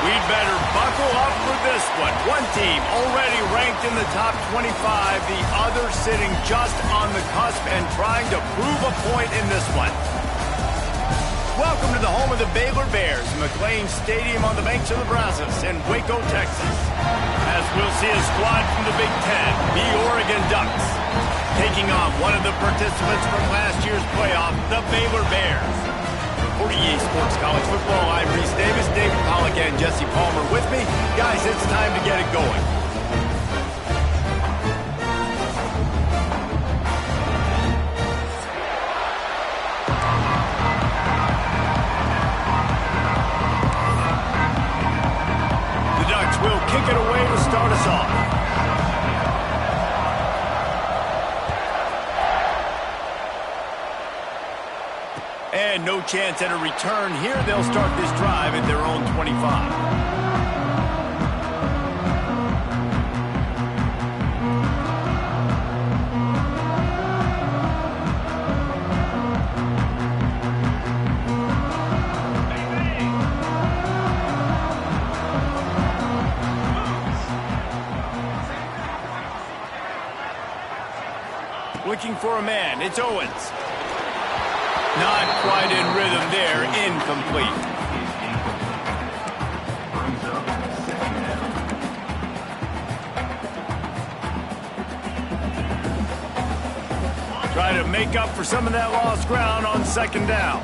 We'd better buckle up for this one. One team already ranked in the top 25, the other sitting just on the cusp and trying to prove a point in this one. Welcome to the home of the Baylor Bears, McLean Stadium on the banks of the Brazos in Waco, Texas. As we'll see a squad from the Big Ten, the Oregon Ducks, taking on one of the participants from last year's playoff, the Baylor Bears. For EA Sports College Football, I'm Reese Davis, David Pollack, and Jesse Palmer with me. Guys, it's time to get it going. The Ducks will kick it away to start us off. And no chance at a return here. They'll start this drive at their own 25. Looking for a man. It's Owens. Not quite in rhythm there, incomplete. Try to make up for some of that lost ground on second down.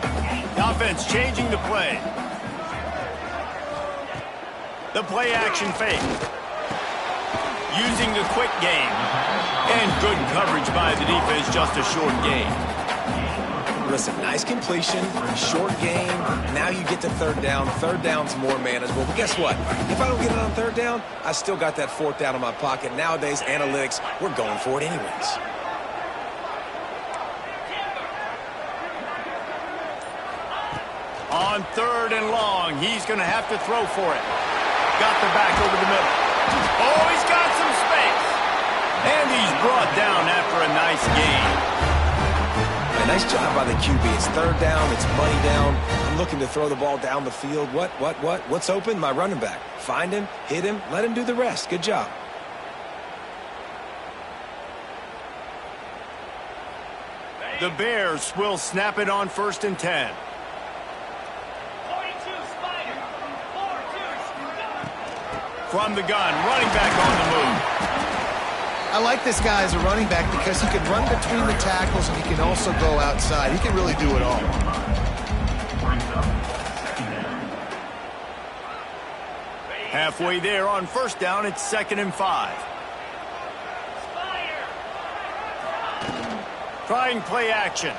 The offense changing the play. The play action fake. Using the quick game. And good coverage by the defense, just a short gain. Listen, nice completion, short game. Now you get to third down. Third down's more manageable. But guess what? If I don't get it on third down, I still got that fourth down in my pocket. Nowadays, analytics, we're going for it anyways. On third and long, he's going to have to throw for it. Got the back over the middle. Oh, he's got some space. And he's brought down after a nice gain. Nice job by the QB. It's third down. It's money down. I'm looking to throw the ball down the field. What's open? My running back. Find him, hit him, let him do the rest. Good job. The Bears will snap it on 1st and 10. From the gun, running back on the move. I like this guy as a running back because he can run between the tackles and he can also go outside. He can really do it all. Halfway there on 1st down, it's 2nd and 5. Trying play action.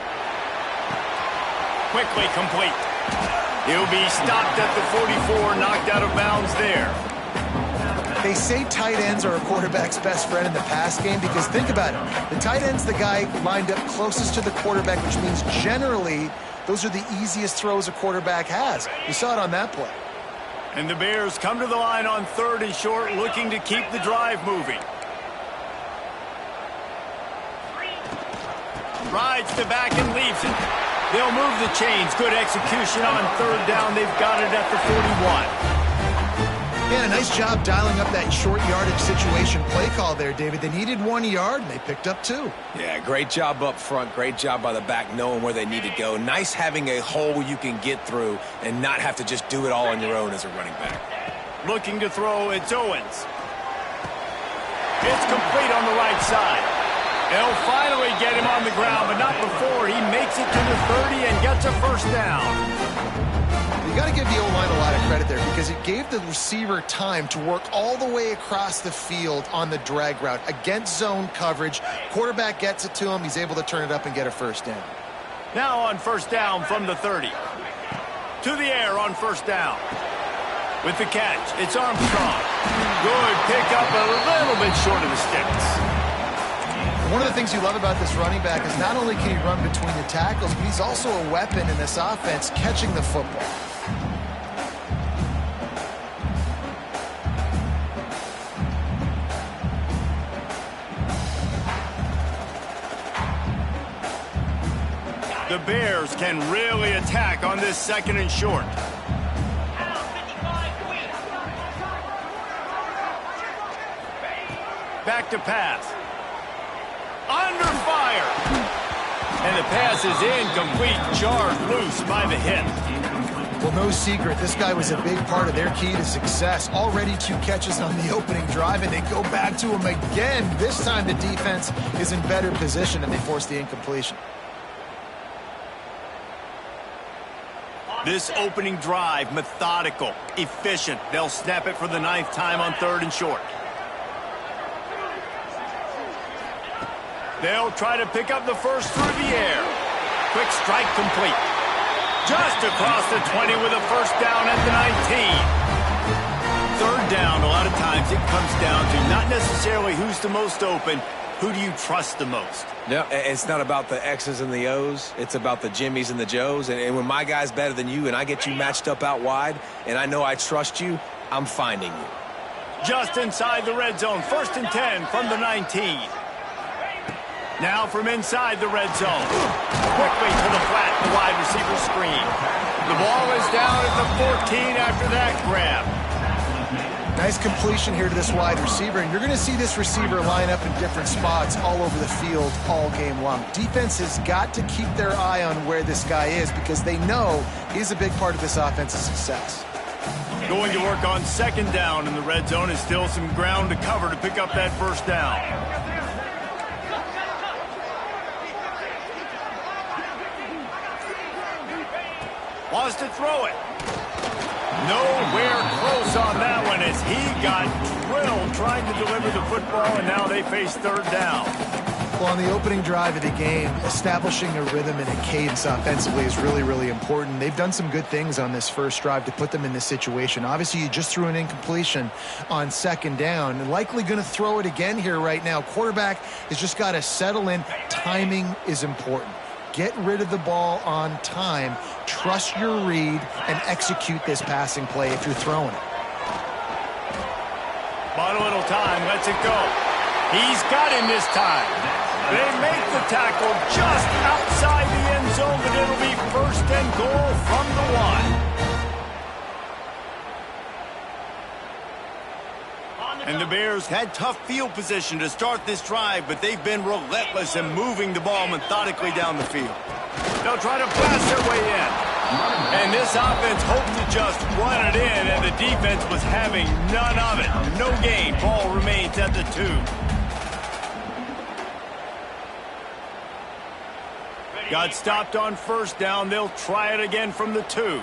Quickly complete. He'll be stopped at the 44, knocked out of bounds there. They say tight ends are a quarterback's best friend in the pass game because think about it. The tight end's the guy lined up closest to the quarterback, which means generally those are the easiest throws a quarterback has. You saw it on that play. And the Bears come to the line on 3rd and short, looking to keep the drive moving. Rides the back and leaves it. They'll move the chains. Good execution on 3rd down. They've got it at the 41. Yeah, nice job dialing up that short yardage situation play call there, David. They needed 1 yard, and they picked up 2. Yeah, great job up front. Great job by the back knowing where they need to go. Nice having a hole you can get through and not have to just do it all on your own as a running back. Looking to throw, it's Owens. It's complete on the right side. They'll finally get him on the ground, but not before he makes it to the 30 and gets a 1st down. You got to give the O-line a lot of credit there because it gave the receiver time to work all the way across the field on the drag route against zone coverage. Quarterback gets it to him. He's able to turn it up and get a 1st down. Now on 1st down from the 30. To the air on 1st down. With the catch, it's Armstrong. Good pick up a little bit short of the sticks. One of the things you love about this running back is not only can he run between the tackles, but he's also a weapon in this offense catching the football. The Bears can really attack on this 2nd and short. Back to pass. Under fire. And the pass is incomplete. Jarred loose by the hit. Well, no secret, this guy was a big part of their key to success. Already 2 catches on the opening drive, and they go back to him again. This time the defense is in better position, and they force the incompletion. This opening drive, methodical, efficient. They'll snap it for the 9th time on 3rd and short. They'll try to pick up the first through the air. Quick strike complete. Just across the 20 with a first down at the 19. 3rd down, a lot of times it comes down to not necessarily who's the most open, who do you trust the most? Yeah, it's not about the X's and the O's. It's about the Jimmies and the Joes. And when my guy's better than you and I get you matched up out wide and I know I trust you, I'm finding you. Just inside the red zone. 1st and 10 from the 19. Now from inside the red zone. Quickly to the flat, the wide receiver screen. The ball is down at the 14 after that grab. Nice completion here to this wide receiver, and you're going to see this receiver line up in different spots all over the field all game long. Defense has got to keep their eye on where this guy is because they know he's a big part of this offense's success. Going to work on 2nd down in the red zone is still some ground to cover to pick up that first down. Wants to throw it. Nowhere close on that one as he got drilled trying to deliver the football, and now they face 3rd down. Well, on the opening drive of the game, establishing a rhythm and a cadence offensively is really, really important. They've done some good things on this first drive to put them in this situation. Obviously, you just threw an incompletion on 2nd down, and likely going to throw it again here right now. Quarterback has just got to settle in. Timing is important. Get rid of the ball on time, trust your read, and execute this passing play if you're throwing it. Bought a little time, lets it go. He's got him this time. They make the tackle just outside the end zone, but it'll be 1st and goal from the 1. And the Bears had tough field position to start this drive, but they've been relentless in moving the ball methodically down the field. They'll try to blast their way in. And this offense hoped to just run it in, and the defense was having none of it. No gain. Ball remains at the 2. Got stopped on 1st down. They'll try it again from the 2.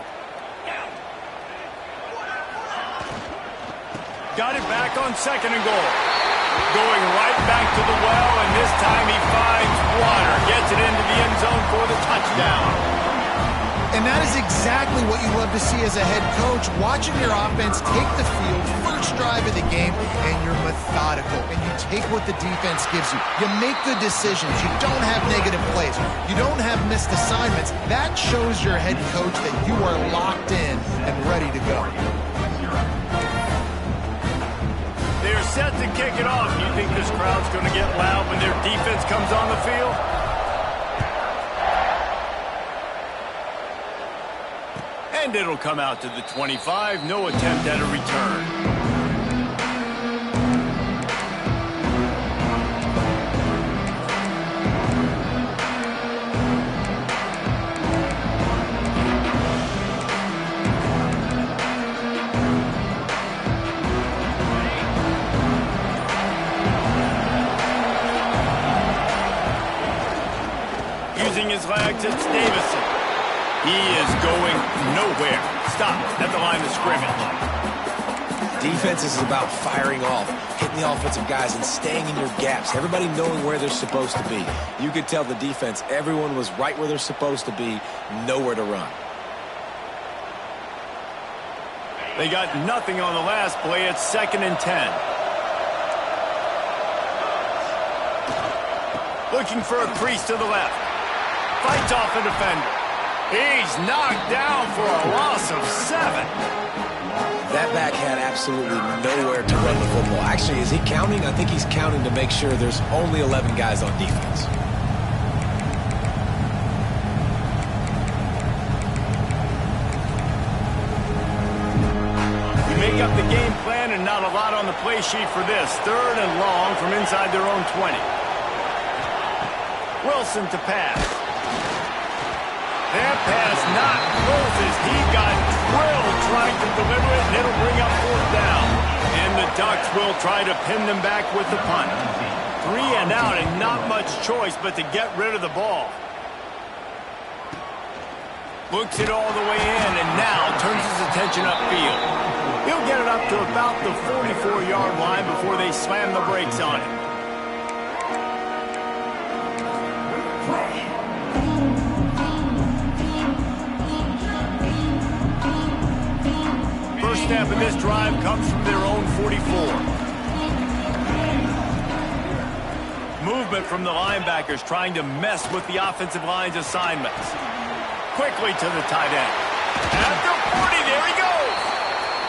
Got it back on 2nd and goal. Going right back to the well, and this time he finds water. Gets it into the end zone for the touchdown. And that is exactly what you love to see as a head coach, watching your offense take the field, first drive of the game, and you're methodical, and you take what the defense gives you. You make good decisions. You don't have negative plays. You don't have missed assignments. That shows your head coach that you are locked in and ready to go. They're set to kick it off. You think this crowd's going to get loud when their defense comes on the field? And it'll come out to the 25. No attempt at a return. Using his legs, it's Davison. He is going nowhere. Stop at the line of scrimmage. Defense is about firing off, hitting the offensive guys, and staying in your gaps. Everybody knowing where they're supposed to be. You could tell the defense, everyone was right where they're supposed to be, nowhere to run. They got nothing on the last play. It's 2nd and 10. Looking for a crease to the left. Fights off a defender. He's knocked down for a loss of 7. That back had absolutely nowhere to run the football. Actually, is he counting? I think he's counting to make sure there's only 11 guys on defense. You make up the game plan and not out a lot on the play sheet for this. 3rd and long from inside their own 20. Wilson to pass. That pass not close as he got drilled trying to deliver it, and it'll bring up 4th down. And the Ducks will try to pin them back with the punt. 3 and out, and not much choice but to get rid of the ball. Looks it all the way in, and now turns his attention upfield. He'll get it up to about the 44-yard line before they slam the brakes on it. First snap of this drive comes from their own 44. Movement from the linebackers trying to mess with the offensive line's assignments. Quickly to the tight end. At the 40, there he goes.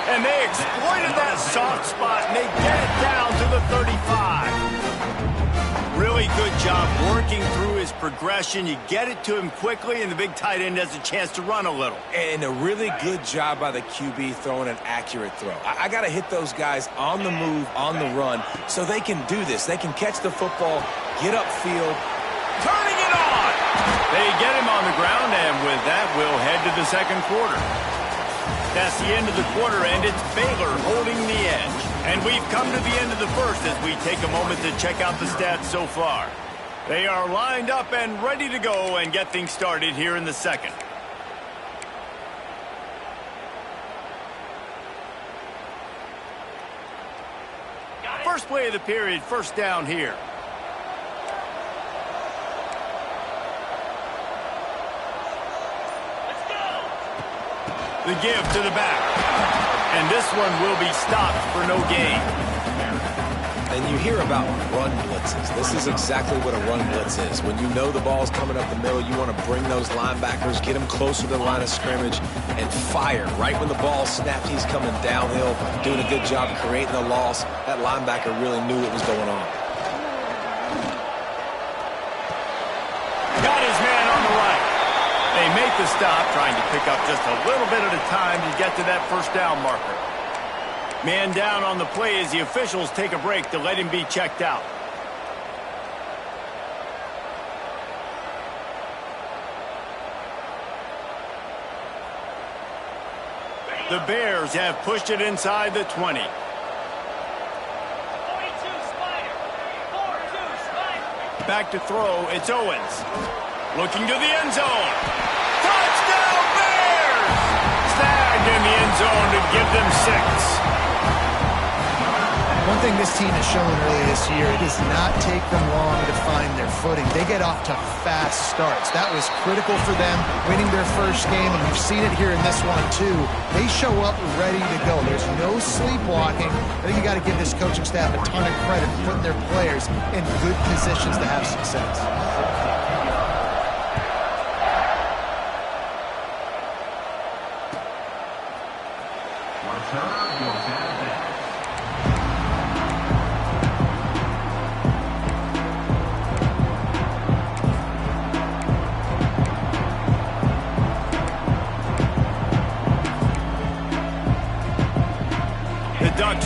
And they exploited that soft spot, and they get it down to the 35. Really good job working through his progression. You get it to him quickly, and the big tight end has a chance to run a little. And a really good job by the QB throwing an accurate throw. I got to hit those guys on the move, on the run, so they can do this. They can catch the football, get upfield. Turning it on! They get him on the ground, and with that, we'll head to the second quarter. That's the end of the quarter, and it's Baylor holding the edge. And we've come to the end of the first as we take a moment to check out the stats so far. They are lined up and ready to go and get things started here in the second. First play of the period, first down here. The give to the back. And this one will be stopped for no gain. And you hear about run blitzes. This is exactly what a run blitz is. When you know the ball's coming up the middle, you want to bring those linebackers, get them closer to the line of scrimmage, and fire. Right when the ball snapped, he's coming downhill, doing a good job creating the loss. That linebacker really knew what was going on. Got his man on the right. They make the stop, trying to pick up just a little bit at a time to get to that first down marker. Man down on the play as the officials take a break to let him be checked out. The Bears have pushed it inside the 20. 42 Spider. 4-2 Spider. Back to throw, it's Owens. Looking to the end zone. Touchdown Bears! Snagged in the end zone to give them 6. One thing this team has shown early this year, it does not take them long to find their footing. They get off to fast starts. That was critical for them, winning their first game, and you've seen it here in this one too. They show up ready to go. There's no sleepwalking. I think you got to give this coaching staff a ton of credit for putting their players in good positions to have success.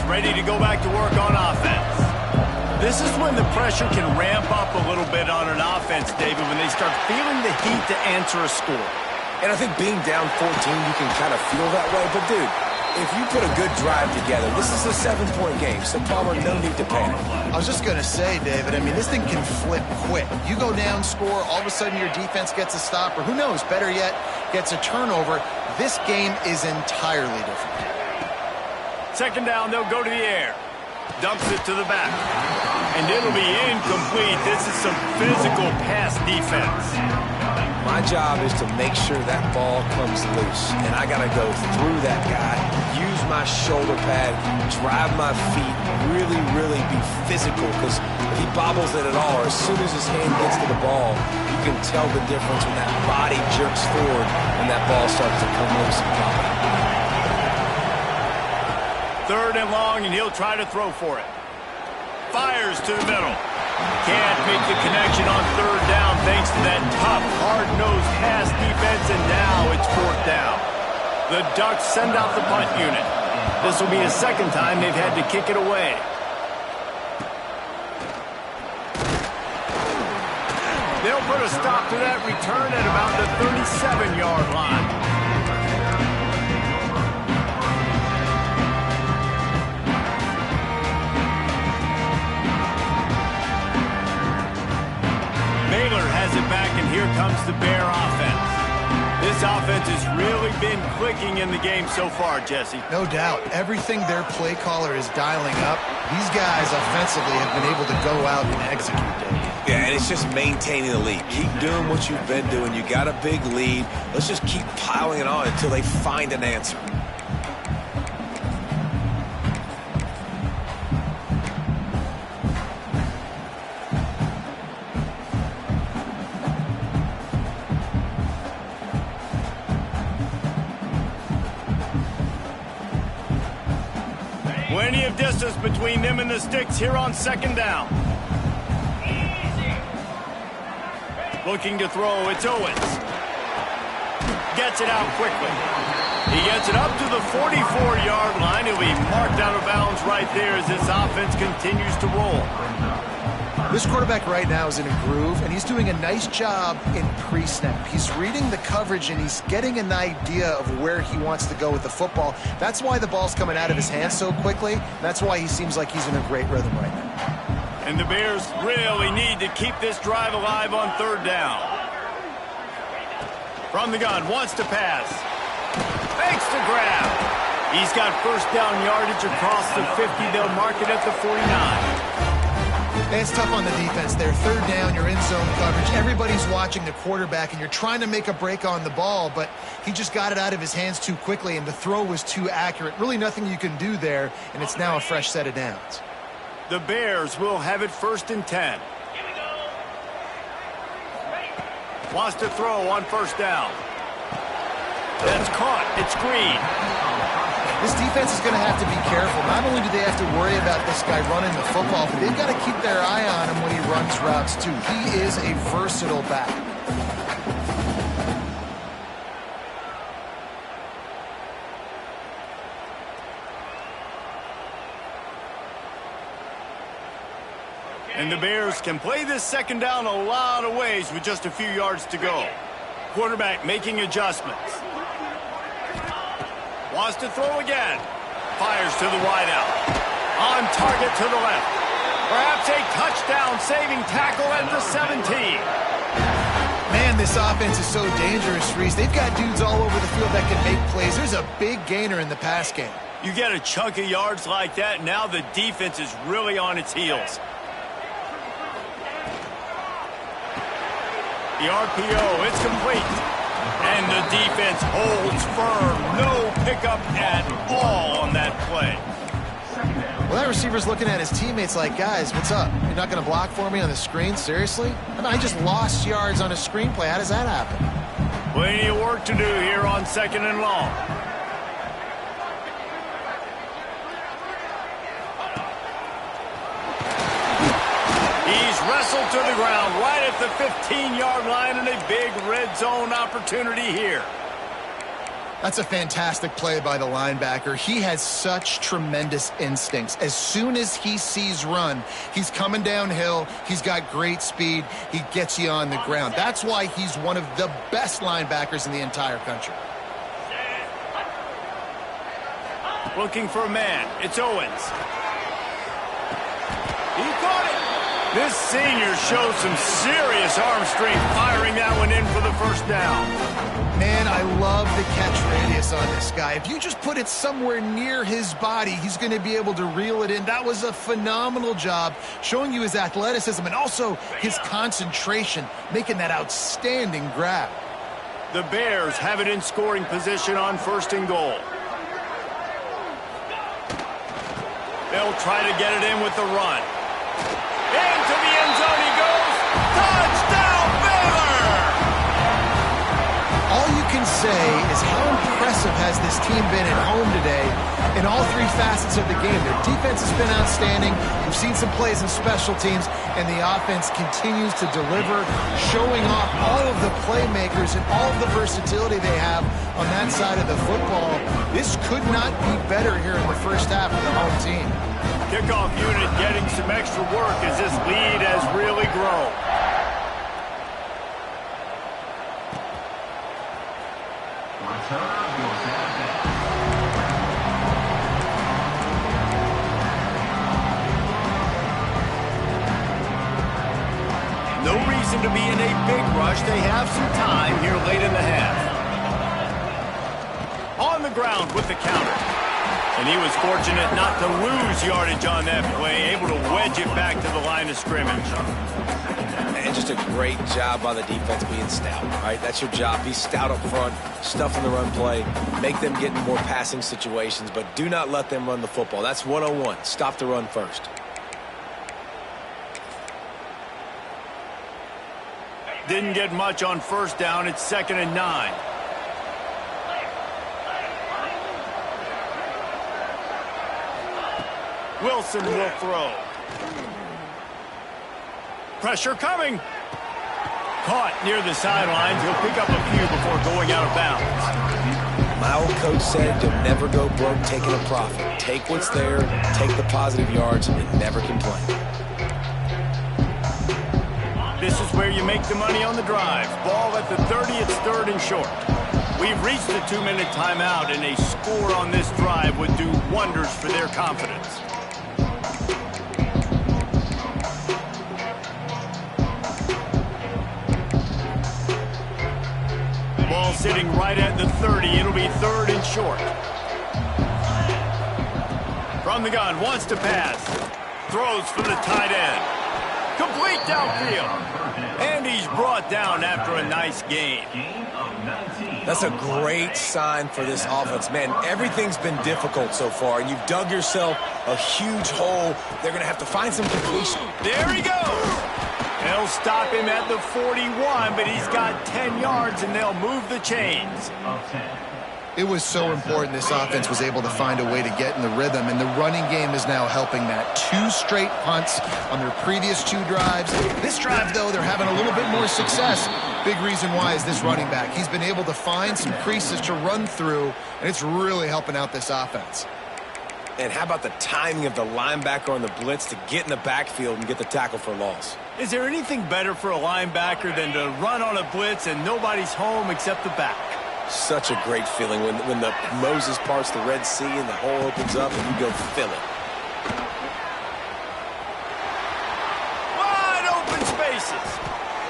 Ready to go back to work on offense. This is when the pressure can ramp up a little bit on an offense, David, when they start feeling the heat to answer a score. And I think being down 14, you can kind of feel that way. But, dude, if you put a good drive together, this is a 7-point game, so Palmer, no need to panic. I was just going to say, David, I mean, this thing can flip quick. You go down, score, all of a sudden your defense gets a stop, or who knows, better yet, gets a turnover. This game is entirely different. Second down, they'll go to the air. Dumps it to the back. And it'll be incomplete. This is some physical pass defense. My job is to make sure that ball comes loose. And I got to go through that guy, use my shoulder pad, drive my feet, really, really be physical. Because if he bobbles it at all, or as soon as his hand gets to the ball, you can tell the difference when that body jerks forward and that ball starts to come loose and pop. Third and long, and he'll try to throw for it. Fires to the middle. Can't make the connection on third down thanks to that tough, hard-nosed pass defense, and now it's fourth down. The Ducks send out the punt unit. This will be the second time they've had to kick it away. They'll put a stop to that return at about the 37-yard line. Baylor has it back, and here comes the Bear offense. This offense has really been clicking in the game so far, Jesse. No doubt. Everything their play caller is dialing up, these guys offensively have been able to go out and execute, Dave. Yeah, and it's just maintaining the lead. Keep doing what you've been doing. You got a big lead. Let's just keep piling it on until they find an answer. Plenty of distance between them and the sticks here on second down. Looking to throw, it's Owens. Gets it out quickly. He gets it up to the 44-yard line. He'll be marked out of bounds right there as this offense continues to roll. This quarterback right now is in a groove, and he's doing a nice job in pre-snap. He's reading the coverage, and he's getting an idea of where he wants to go with the football. That's why the ball's coming out of his hands so quickly. That's why he seems like he's in a great rhythm right now. And the Bears really need to keep this drive alive on third down. From the gun, wants to pass. Fakes the grab. He's got first down yardage across the 50. They'll mark it at the 49. It's tough on the defense there. Third down, you're in zone coverage. Everybody's watching the quarterback, and you're trying to make a break on the ball, but he just got it out of his hands too quickly, and the throw was too accurate. Really nothing you can do there, and it's now a fresh set of downs. The Bears will have it first and 10. Wants to throw on first down. That's caught. It's Green. This defense is going to have to be careful. Not only do they have to worry about this guy running the football, but they've got to keep their eye on him when he runs routes, too. He is a versatile back. And the Bears can play this second down a lot of ways with just a few yards to go. Quarterback making adjustments. Wants to throw again. Fires to the wideout. On target to the left. Perhaps a touchdown-saving tackle at the 17. Man, this offense is so dangerous, Reese. They've got dudes all over the field that can make plays. There's a big gainer in the pass game. You get a chunk of yards like that, now the defense is really on its heels. The RPO, it's complete. And the defense holds firm. No pickup at all on that play. Well, that receiver's looking at his teammates like, guys, what's up? You're not going to block for me on the screen? Seriously? I mean, I just lost yards on a screenplay. How does that happen? Plenty of work to do here on second and long. Wrestled to the ground right at the 15-yard line, and a big red zone opportunity here. That's a fantastic play by the linebacker. He has such tremendous instincts. As soon as he sees run, he's coming downhill. He's got great speed. He gets you on the ground. That's why he's one of the best linebackers in the entire country. Looking for a man. It's Owens. He caught it. This senior shows some serious arm strength, firing that one in for the first down. Man, I love the catch radius on this guy. If you just put it somewhere near his body, he's going to be able to reel it in. That was a phenomenal job, showing you his athleticism and also his concentration, making that outstanding grab. The Bears have it in scoring position on first and goal. They'll try to get it in with the run. Into the end zone he goes. Touchdown, Baylor! All you can say is how impressive has this team been at home today in all three facets of the game. Their defense has been outstanding. We've seen some plays in special teams, and the offense continues to deliver, showing off all of the playmakers and all of the versatility they have on that side of the football. This could not be better here in the first half of the home team. Kickoff unit getting some extra work as this lead has really grown. No reason to be in a big rush. They have some time here late in the half. On the ground with the counter. And he was fortunate not to lose yardage on that play, able to wedge it back to the line of scrimmage. And just a great job by the defense being stout, right? That's your job. Be stout up front, stuff in the run play, make them get in more passing situations, but do not let them run the football. That's 101. Stop the run first. Didn't get much on first down. It's 2nd and 9. Wilson will throw. Pressure coming. Caught near the sidelines. He'll pick up a few before going out of bounds. My old coach said you'll never go broke taking a profit. Take what's there, take the positive yards, and never complain. This is where you make the money on the drive. Ball at the 30, it's 3rd and short. We've reached the 2-minute timeout, and a score on this drive would do wonders for their confidence. Ball sitting right at the 30. It'll be 3rd and short. From the gun, wants to pass. Throws for the tight end. Complete downfield. And he's brought down after a nice gain. That's a great sign for this offense. Man, everything's been difficult so far, and you've dug yourself a huge hole. They're going to have to find some completion. There he goes. They'll stop him at the 41, but he's got 10 yards, and they'll move the chains. It was so important this offense was able to find a way to get in the rhythm, and the running game is now helping that. 2 straight punts on their previous 2 drives. This drive, though, they're having a little bit more success. Big reason why is this running back. He's been able to find some creases to run through, and it's really helping out this offense. And how about the timing of the linebacker on the blitz to get in the backfield and get the tackle for loss? Is there anything better for a linebacker than to run on a blitz and nobody's home except the back? Such a great feeling when the Moses parts the Red Sea and the hole opens up and you go fill it. Wide open spaces.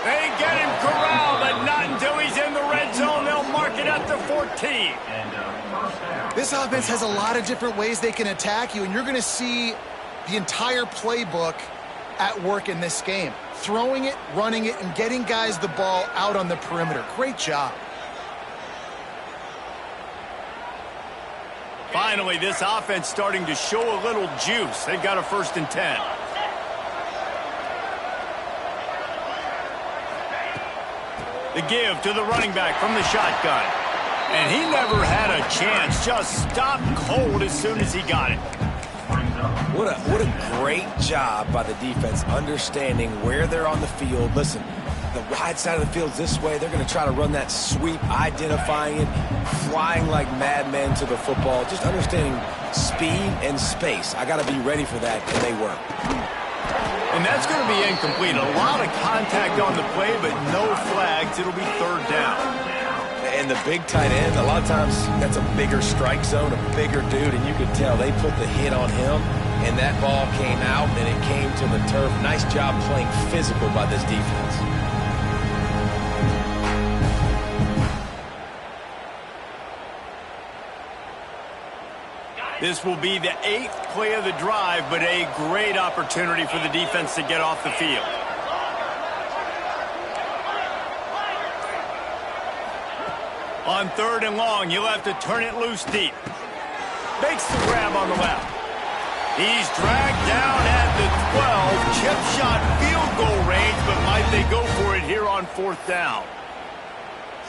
They get him corralled, but not until he's in the red zone. They'll mark it at the 14. This offense has a lot of different ways they can attack you, and you're going to see the entire playbook at work in this game. Throwing it, running it, and getting guys the ball out on the perimeter. Great job. Finally, this offense starting to show a little juice. They've got a 1st and 10. The give to the running back from the shotgun. And he never had a chance. Just stopped cold as soon as he got it. What a great job by the defense understanding where they're on the field. Listen, the wide side of the field's this way. They're going to try to run that sweep, identifying it, flying like madmen to the football, just understanding speed and space. I got to be ready for that, and they were. And that's going to be incomplete. A lot of contact on the play, but no flags. It'll be 3rd down. And the big tight end, a lot of times that's a bigger strike zone, a bigger dude, and you could tell they put the hit on him, and that ball came out, and it came to the turf. Nice job playing physical by this defense. This will be the 8th play of the drive, but a great opportunity for the defense to get off the field. On 3rd and long, you'll have to turn it loose deep. Makes the grab on the left. He's dragged down at the 12. Chip shot field goal range, but might they go for it here on 4th down?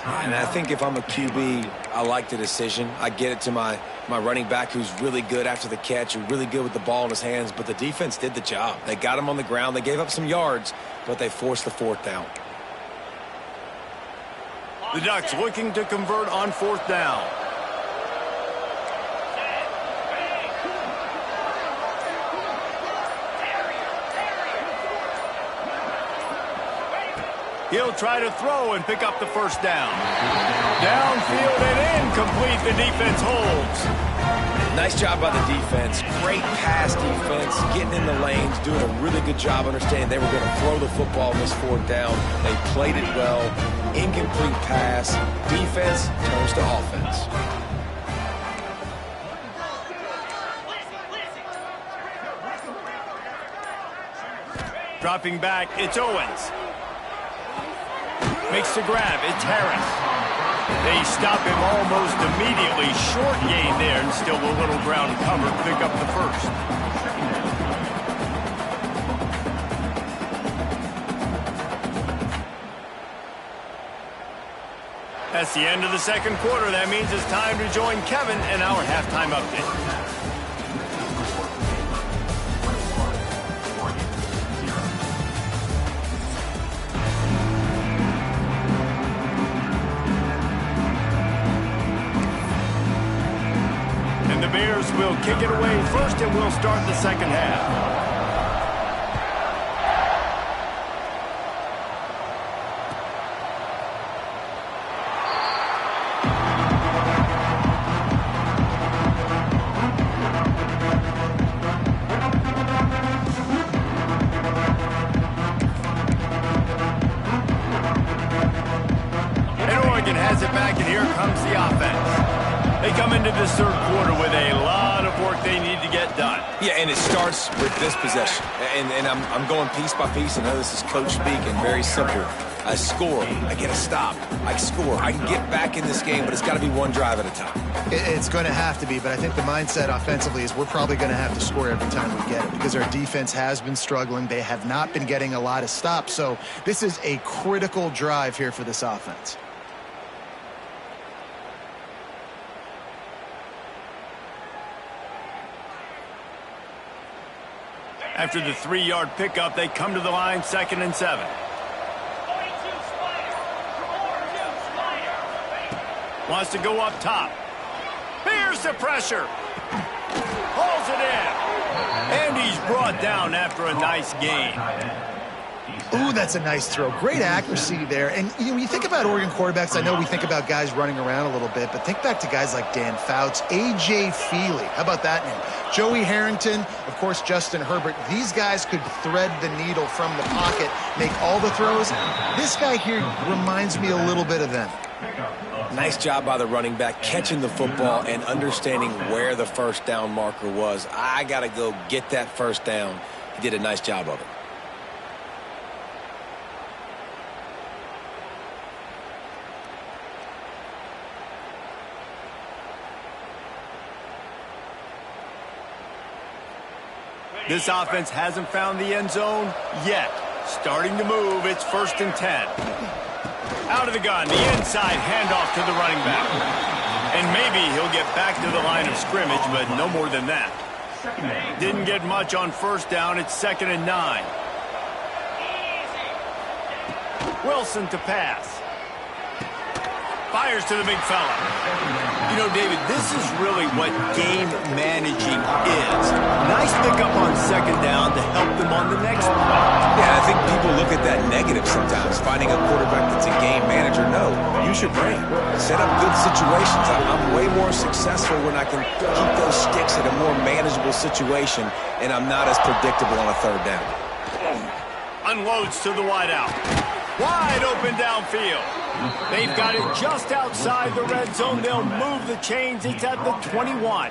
And I think if I'm a QB, I like the decision. I get it to my running back who's really good after the catch, who's really good with the ball in his hands, but the defense did the job. They got him on the ground. They gave up some yards, but they forced the fourth down. The Ducks looking to convert on fourth down. He'll try to throw and pick up the first down. Downfield and incomplete. The defense holds. Nice job by the defense. Great pass defense, getting in the lanes, doing a really good job understanding they were going to throw the football in this fourth down. They played it well. Incomplete pass. Defense turns to offense. Dropping back, it's Owens. Makes the grab, it's Harris. They stop him almost immediately. Short gain there and still a little ground covered. Pick up the first. That's the end of the second quarter. That means it's time to join Kevin in our halftime update. Bears will kick it away first, and we'll start the second half. And Oregon has it back, and here comes the offense. They come into this third quarter with a lot of work they need to get done. Yeah, and it starts with this possession. And I'm going piece by piece. I know this is coach speaking, very simple. I score, I get a stop, I score. I can get back in this game, but it's got to be one drive at a time. It's going to have to be, but I think the mindset offensively is we're probably going to have to score every time we get it because our defense has been struggling. They have not been getting a lot of stops. So this is a critical drive here for this offense. After the 3-yard pickup, they come to the line, 2nd and 7. Wants to go up top. Here's the pressure. Hauls it in. And he's brought down after a nice gain. Ooh, that's a nice throw. Great accuracy there. And when you think about Oregon quarterbacks, I know we think about guys running around a little bit, but think back to guys like Dan Fouts, A.J. Feely. How about that name? Joey Harrington, of course, Justin Herbert. These guys could thread the needle from the pocket, make all the throws. This guy here reminds me a little bit of them. Nice job by the running back, catching the football and understanding where the first down marker was. I got to go get that first down. He did a nice job of it. This offense hasn't found the end zone yet. Starting to move, it's 1st and 10. Out of the gun, the inside handoff to the running back. And maybe he'll get back to the line of scrimmage, but no more than that. Didn't get much on first down, it's 2nd and 9. Wilson to pass. Fires to the big fella. You know, David, this is really what game managing is. Nice pickup on 2nd down to help them on the next play. Yeah, I think people look at that negative sometimes, finding a quarterback that's a game manager. No, use your brain. Set up good situations. I'm way more successful when I can keep those sticks at a more manageable situation, and I'm not as predictable on a 3rd down. Unloads to the wideout. Wide open downfield. They've got it just outside the red zone. They'll move the chains. It's at the 21.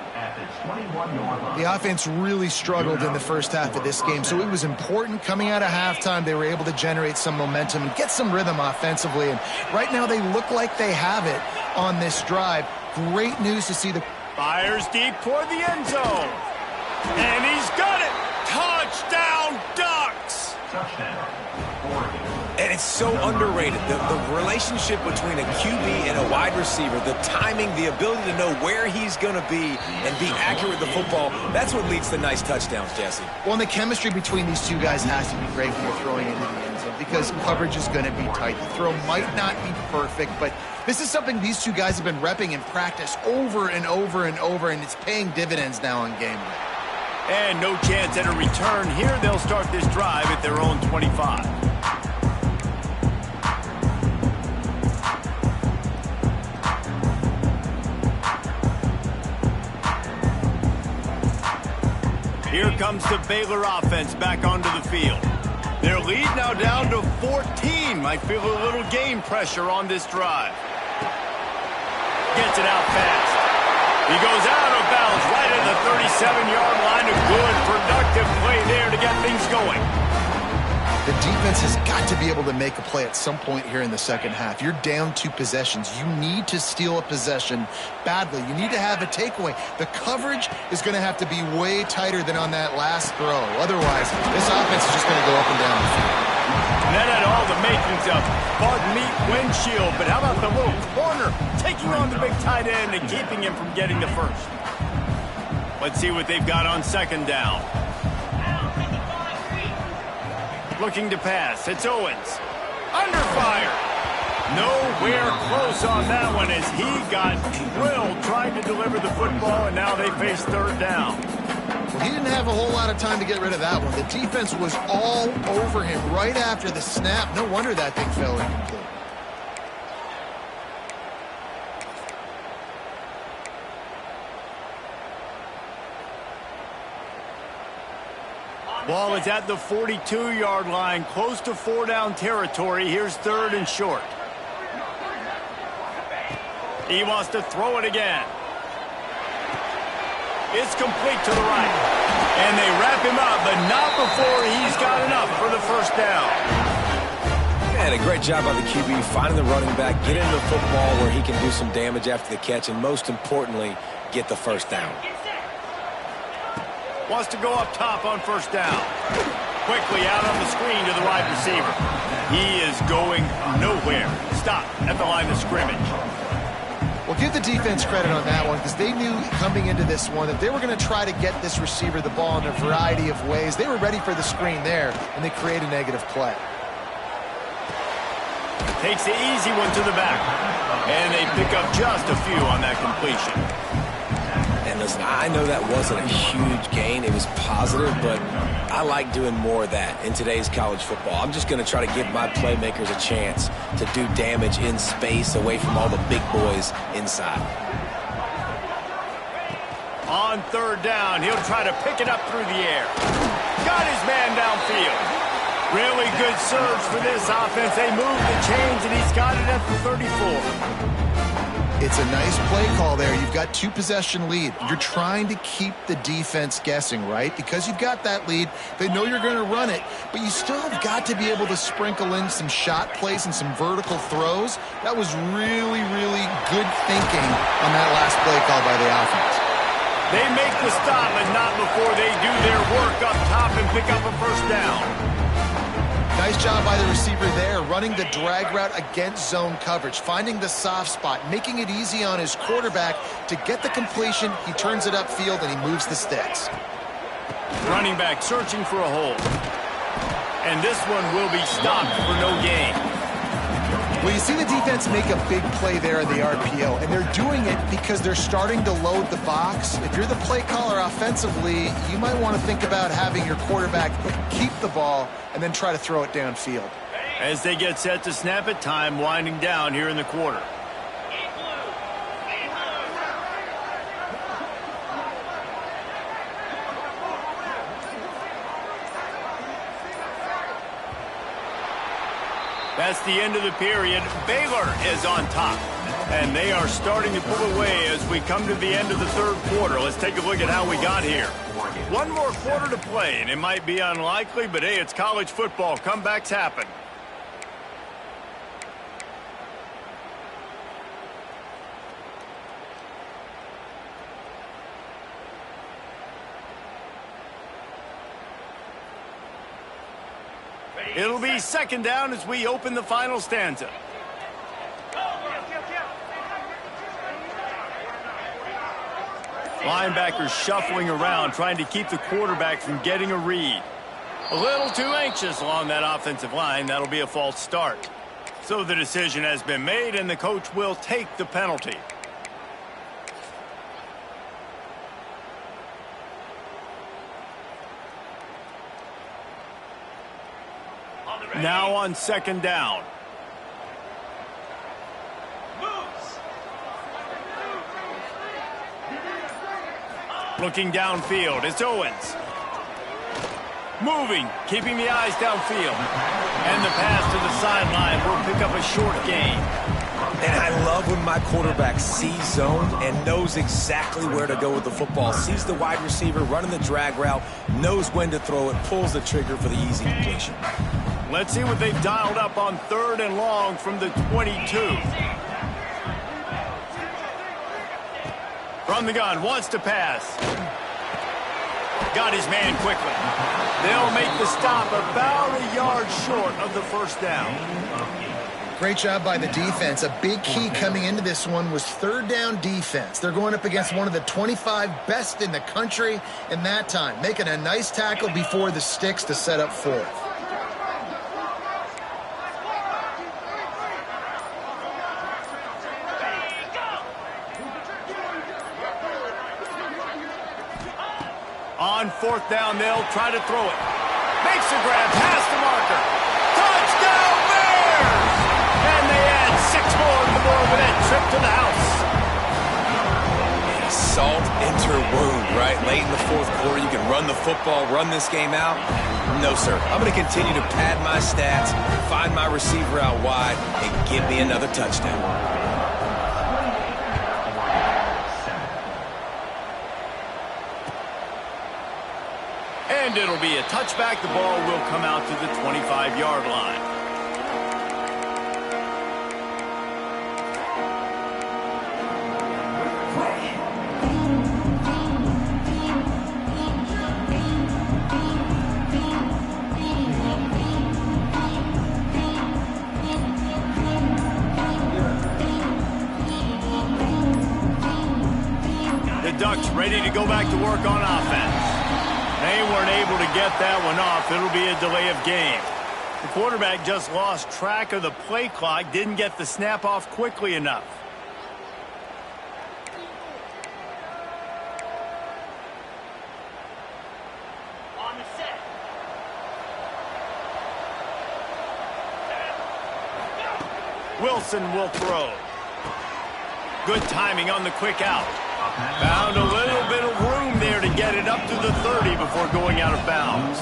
The offense really struggled in the first half of this game, so it was important coming out of halftime. They were able to generate some momentum and get some rhythm offensively, and right now they look like they have it on this drive. Great news to see the... Fires deep toward the end zone. And he's got it. Touchdown, Ducks. Touchdown, Oregon. And it's so underrated. The relationship between a QB and a wide receiver, the timing, the ability to know where he's going to be and be accurate with the football, that's what leads to nice touchdowns, Jesse. Well, and the chemistry between these two guys has to be great when you're throwing into the end zone because coverage is going to be tight. The throw might not be perfect, but this is something these two guys have been repping in practice over and over and over, and it's paying dividends now on game day. And no chance at a return here. They'll start this drive at their own 25. Here comes the Baylor offense back onto the field. Their lead now down to 14. Might feel a little game pressure on this drive. Gets it out fast. He goes out of bounds right at the 37-yard line. A good, productive play there to get things going. The defense has got to be able to make a play at some point here in the second half. You're down 2 possessions. You need to steal a possession badly. You need to have a takeaway. The coverage is going to have to be way tighter than on that last throw. Otherwise, this offense is just going to go up and down the field. And that had all the makings of bug meat windshield. But how about the little corner taking on the big tight end and keeping him from getting the first? Let's see what they've got on second down. Looking to pass. It's Owens. Under fire. Nowhere close on that one as he got drilled trying to deliver the football, and now they face third down. Well, he didn't have a whole lot of time to get rid of that one. The defense was all over him right after the snap. No wonder that thing fell incomplete. Ball is at the 42-yard line, close to 4-down territory. Here's third and short. He wants to throw it again. It's complete to the right. And they wrap him up, but not before he's got enough for the first down. And a great job by the QB finding the running back, get into the football where he can do some damage after the catch, and most importantly, get the first down. Wants to go up top on first down. Quickly out on the screen to the wide receiver. He is going nowhere. Stop at the line of scrimmage. Well, give the defense credit on that one because they knew coming into this one that they were going to try to get this receiver the ball in a variety of ways. They were ready for the screen there, and they create a negative play. Takes the easy one to the back. And they pick up just a few on that completion. And listen, I know that wasn't a huge gain. It was positive, but I like doing more of that in today's college football. I'm just going to try to give my playmakers a chance to do damage in space away from all the big boys inside. On third down, he'll try to pick it up through the air. Got his man downfield. Really good surge for this offense. They move the chains, and he's got it at the 34. It's a nice play call there. You've got 2-possession lead. You're trying to keep the defense guessing, right? Because you've got that lead, they know you're going to run it, but you still have got to be able to sprinkle in some shot plays and some vertical throws. That was really, really good thinking on that last play call by the offense. They make the stop, but not before they do their work up top and pick up a first down. Nice job by the receiver there, running the drag route against zone coverage, finding the soft spot, making it easy on his quarterback to get the completion. He turns it upfield, and he moves the sticks. Running back searching for a hole. And this one will be stopped for no gain. Well, you see the defense make a big play there in the RPO, and they're doing it because they're starting to load the box. If you're the play caller offensively, you might want to think about having your quarterback keep the ball and then try to throw it downfield. As they get set to snap it, time winding down here in the quarter. That's the end of the period. Baylor is on top, and they are starting to pull away as we come to the end of the third quarter. Let's take a look at how we got here. One more quarter to play, and it might be unlikely, but hey, it's college football. Comebacks happen. It'll be second down as we open the final stanza. Linebackers shuffling around, trying to keep the quarterback from getting a read. A little too anxious along that offensive line. That'll be a false start. So the decision has been made, and the coach will take the penalty. Now on second down. Looking downfield, it's Owens. Moving, keeping the eyes downfield. And the pass to the sideline will pick up a short gain. And I love when my quarterback sees zone and knows exactly where to go with the football. Sees the wide receiver running the drag route, knows when to throw it, pulls the trigger for the easy completion. Let's see what they've dialed up on third and long from the 22. From the gun, wants to pass. Got his man quickly. They'll make the stop about a yard short of the first down. Great job by the defense. A big key coming into this one was third down defense. They're going up against one of the 25 best in the country in that time, making a nice tackle before the sticks to set up fourth. On fourth down, they'll try to throw it. Makes a grab past the marker. Touchdown, Bears! And they add 6 more to the board with that trip to the house. Salt into her wound, right? Late in the fourth quarter, you can run the football, run this game out. No, sir. I'm going to continue to pad my stats, find my receiver out wide, and give me another touchdown. And it'll be a touchback. The ball will come out to the 25-yard line. The Ducks ready to go back to work on offense. They weren't able to get that one off. It'll be a delay of game. The quarterback just lost track of the play clock, didn't get the snap off quickly enough. On the set. Wilson will throw. Good timing on the quick out. Found a little bit of room there to get it up to the 30 before going out of bounds.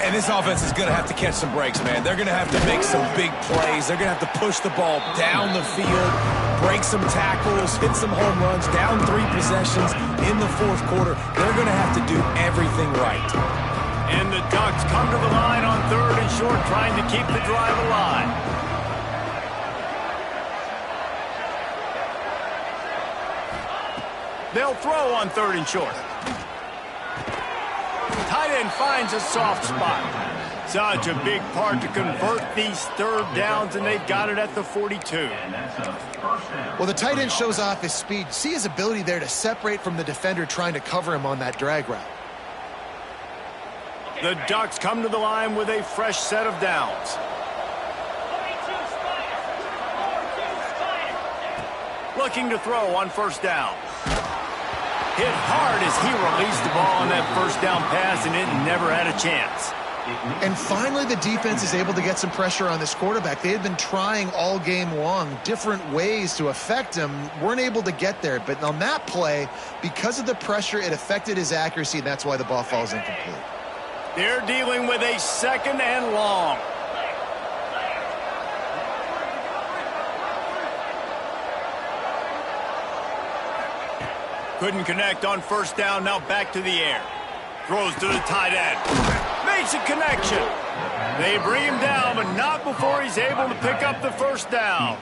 And this offense is going to have to catch some breaks, man. They're going to have to make some big plays. They're going to have to push the ball down the field, break some tackles, hit some home runs, down 3 possessions in the fourth quarter. They're going to have to do everything right. And the Ducks come to the line on third and short, trying to keep the drive alive. They'll throw on third and short. Tight end finds a soft spot. Such a big part to convert these third downs, and they've got it at the 42. Well, the tight end shows off his speed. See his ability there to separate from the defender trying to cover him on that drag route. The Ducks come to the line with a fresh set of downs. 42 Spider. 42 Spider. Looking to throw on first down. Hit hard as he released the ball on that first down pass, and it never had a chance. And finally, the defense is able to get some pressure on this quarterback. They had been trying all game long different ways to affect him, weren't able to get there. But on that play, because of the pressure, it affected his accuracy, and that's why the ball falls incomplete. They're dealing with a second and long. Couldn't connect on first down, now back to the air. Throws to the tight end. Makes a connection. They bring him down, but not before he's able to pick up the first down.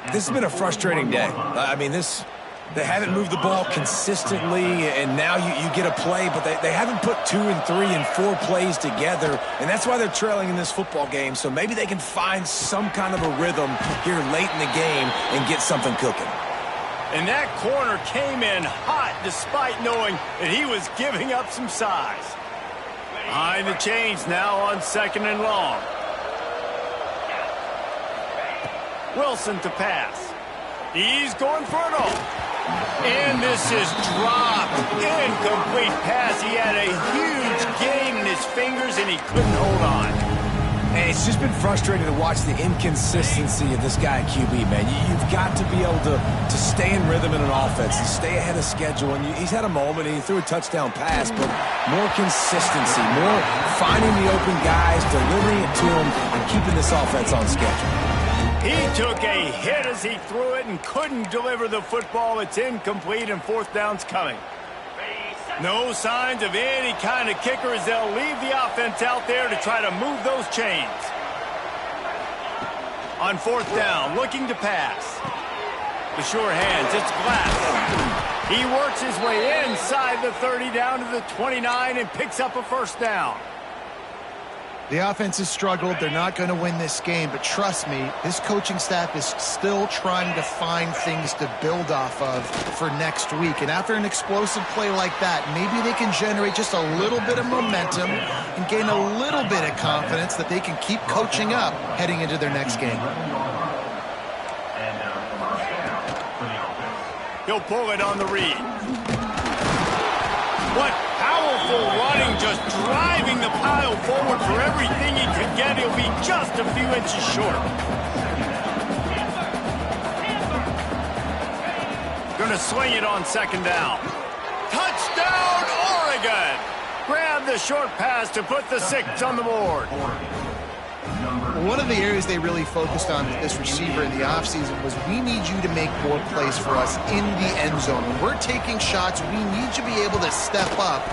This has been a frustrating day. I mean, this They haven't moved the ball consistently, and now you get a play, but they haven't put 2 and 3 and 4 plays together, and that's why they're trailing in this football game. So maybe they can find some kind of a rhythm here late in the game and get something cooking. And that corner came in hot despite knowing that he was giving up some size. Behind the chains now on 2nd and long. Wilson to pass. He's going for it all. And this is dropped. Incomplete pass. He had a huge gain in his fingers, and he couldn't hold on. And it's just been frustrating to watch the inconsistency of this guy at QB, man. You've got to be able to stay in rhythm in an offense and stay ahead of schedule. And he's had a moment, and he threw a touchdown pass, but more consistency, more finding the open guys, delivering it to them, and keeping this offense on schedule. He took a hit as he threw it and couldn't deliver the football. It's incomplete, and 4th down's coming. No signs of any kind of kicker as they'll leave the offense out there to try to move those chains. On 4th down, looking to pass. The sure hands, it's Glass. He works his way inside the 30 down to the 29 and picks up a 1st down. The offense has struggled. They're not going to win this game, but trust me, this coaching staff is still trying to find things to build off of for next week. And after an explosive play like that, maybe they can generate just a little bit of momentum and gain a little bit of confidence that they can keep coaching up heading into their next game. He'll pull it on the read. What powerful running, just driving the pile forward for everything he could get. He'll be just a few inches short. Gonna swing it on 2nd down. Touchdown, Oregon! Grab the short pass to put the 6 on the board. One of the areas they really focused on with this receiver in the offseason was we need you to make more plays for us in the end zone. When we're taking shots, we need you to be able to step up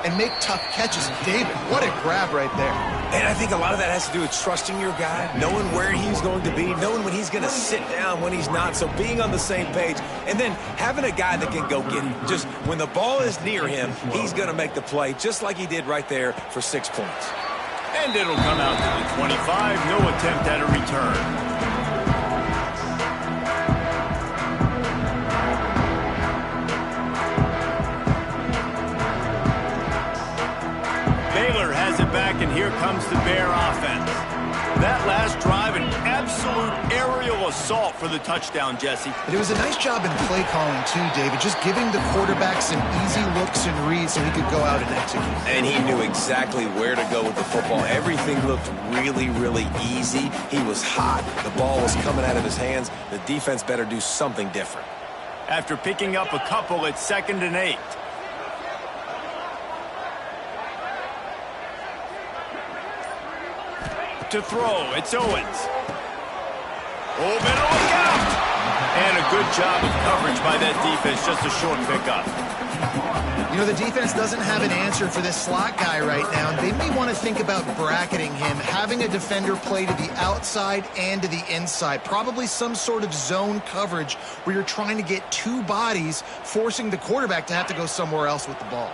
and make tough catches. David, what a grab right there. And I think a lot of that has to do with trusting your guy, knowing where he's going to be, knowing when he's going to sit down, when he's not, so being on the same page, and then having a guy that can go get him. Just when the ball is near him, he's going to make the play, just like he did right there for 6 points. And it'll come out to the 25. No attempt at a return. Baylor has it back, and here comes the Bear offense. That last drive, an absolute aerial assault for the touchdown, Jesse. But it was a nice job in play calling, too, David, just giving the quarterback some easy looks and reads so he could go out and execute. And he knew exactly where to go with the football. Everything looked really, really easy. He was hot. The ball was coming out of his hands. The defense better do something different. After picking up a couple, it's 2nd and 8. To throw, it's Owens. Oh, better look out! And a good job of coverage by that defense, just a short pickup. You know, the defense doesn't have an answer for this slot guy right now. They may want to think about bracketing him, having a defender play to the outside and to the inside. Probably some sort of zone coverage where you're trying to get 2 bodies, forcing the quarterback to have to go somewhere else with the ball.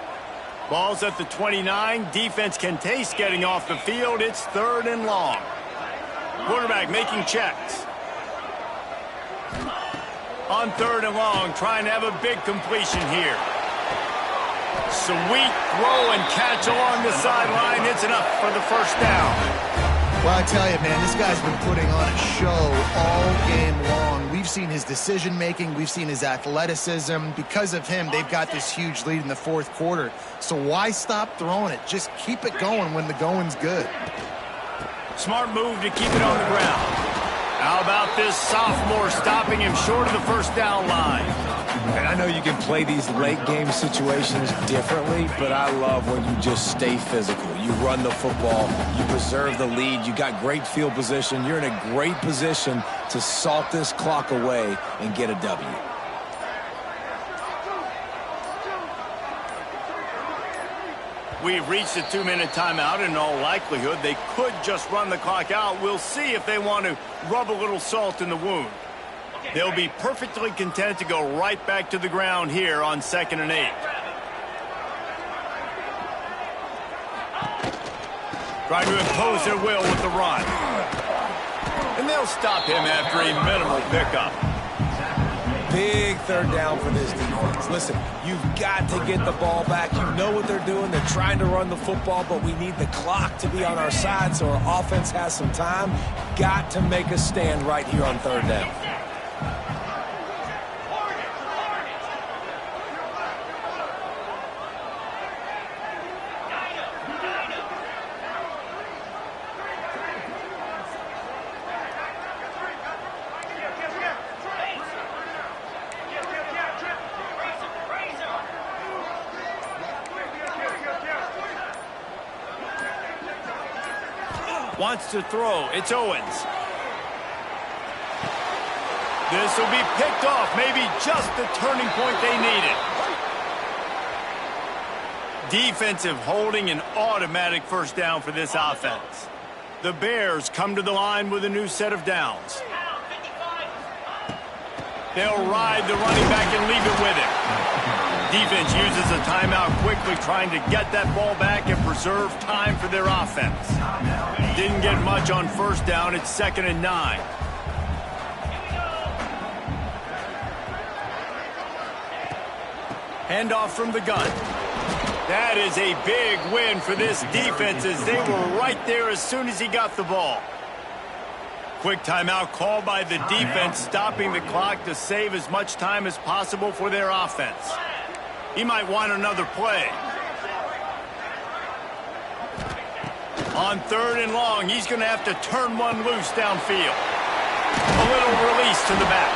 Ball's at the 29. Defense can taste getting off the field. It's 3rd and long. Quarterback making checks. On 3rd and long, trying to have a big completion here. Sweet throw and catch along the sideline. It's enough for the 1st down. Well, I tell you, man, this guy's been putting on a show all game long. We've seen his decision-making. We've seen his athleticism. Because of him, they've got this huge lead in the 4th quarter. So why stop throwing it? Just keep it going when the going's good. Smart move to keep it on the ground. How about this sophomore stopping him short of the 1st down line? And I know you can play these late-game situations differently, but I love when you just stay physical. You run the football, you preserve the lead, you got great field position, you're in a great position to salt this clock away and get a W. We've reached a 2-minute timeout, and in all likelihood, they could just run the clock out. We'll see if they want to rub a little salt in the wound. They'll be perfectly content to go right back to the ground here on 2nd and 8. Trying to impose their will with the run. And they'll stop him after a minimal pickup. Big 3rd down for this defense. Listen, you've got to get the ball back. You know what they're doing. They're trying to run the football, but we need the clock to be on our side so our offense has some time. Got to make a stand right here on 3rd down. Wants to throw. It's Owens. This will be picked off. Maybe just the turning point they needed. Defensive holding, an automatic 1st down for this offense. The Bears come to the line with a new set of downs. They'll ride the running back and leave it with him. Defense uses a timeout quickly, trying to get that ball back and preserve time for their offense. Didn't get much on 1st down. It's 2nd and 9. Handoff from the gun. That is a big win for this defense as they were right there as soon as he got the ball. Quick timeout called by the defense, stopping the clock to save as much time as possible for their offense. He might want another play. On 3rd and long, he's going to have to turn one loose downfield. A little release to the back.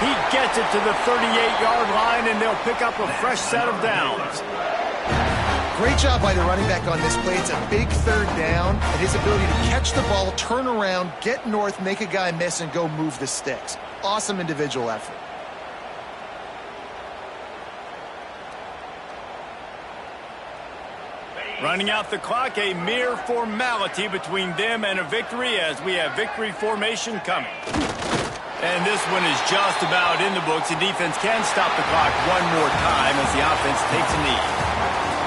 He gets it to the 38-yard line, and they'll pick up a fresh set of downs. Great job by the running back on this play. It's a big 3rd down, and his ability to catch the ball, turn around, get north, make a guy miss, and go move the sticks. Awesome individual effort. Running out the clock, a mere formality between them and a victory as we have victory formation coming. And this one is just about in the books. The defense can stop the clock one more time as the offense takes a knee.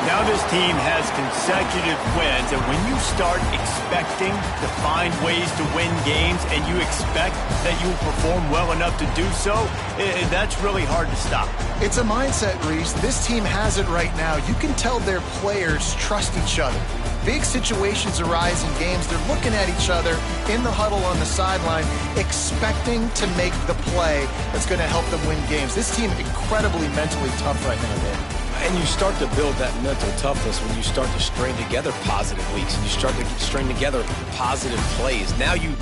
Now this team has consecutive wins, and when you start expecting to find ways to win games and you expect that you will perform well enough to do so, that's really hard to stop. It's a mindset, Reese. This team has it right now. You can tell their players trust each other. Big situations arise in games. They're looking at each other in the huddle on the sideline, expecting to make the play that's going to help them win games. This team incredibly mentally tough right now, Dan. And you start to build that mental toughness when you start to string together positive weeks and you string together positive plays. Now you